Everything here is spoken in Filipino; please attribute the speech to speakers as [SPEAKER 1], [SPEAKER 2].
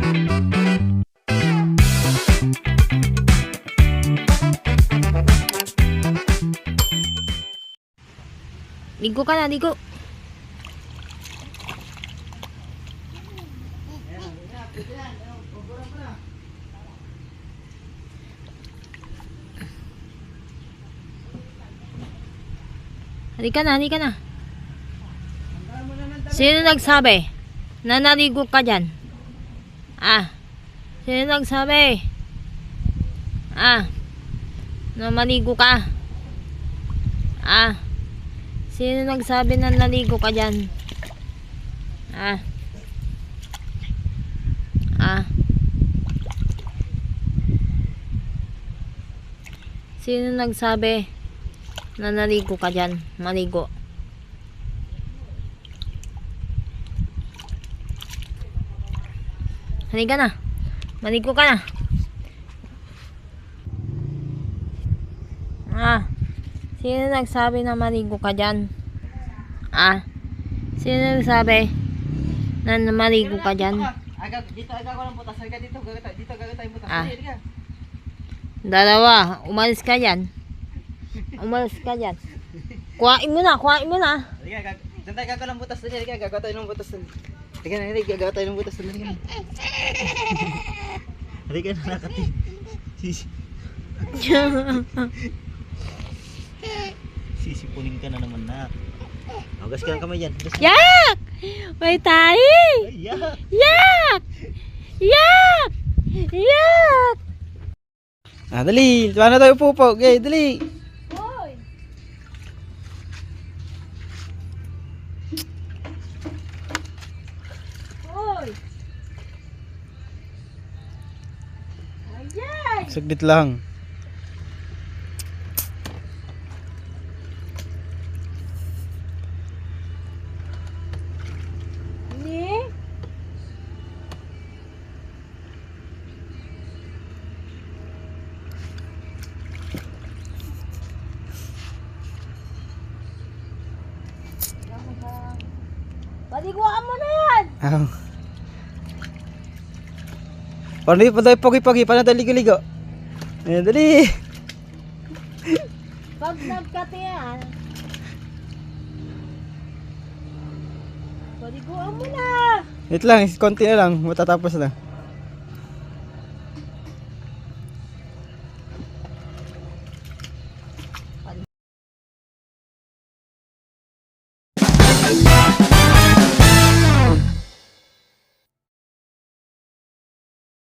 [SPEAKER 1] Ligo ka na, ligo. Halika na, halika na. Sino nagsabi na naligo ka dyan? Sino nagsabi? Na maligo ka? Sino nagsabi na naligo ka dyan? Sino nagsabi na naligo ka dyan? Maligo. Halika na. Maligo ka na. Sino nagsabi na maligo ka dyan? Sino nagsabi na maligo ka dyan?
[SPEAKER 2] Dito aga ko ng butas. Halika dito. Dito aga tayo butas. Halika.
[SPEAKER 1] Dalawa. Umalis ka dyan. Umalis ka dyan. Kuhain mo na. Kuhain mo na.
[SPEAKER 2] Halika. Dito aga ko ng butas. Halika. Gagawa tayo ng butas. Halika na. Gagawa tayo ng butas. Halika na. Halika na nakati. Sisipunin ka na naman na. Hugas ka ng kamay dyan.
[SPEAKER 1] Yak! May tayo!
[SPEAKER 2] Ay, yak!
[SPEAKER 1] Yak! Yak! Yak!
[SPEAKER 2] Dali. Paano tayo pupo? Okay, dali.
[SPEAKER 1] Hoy! Hoy! Ayan!
[SPEAKER 2] Saglit lang.
[SPEAKER 1] Ni? Paliguan mo na yan!
[SPEAKER 2] Paano yung pogi-pogi? Paano tayo ligo-ligo? Ayan, dali.
[SPEAKER 1] Pag nagkati yan, paliguan mo na!
[SPEAKER 2] Wait lang, konti na lang. Matatapos na.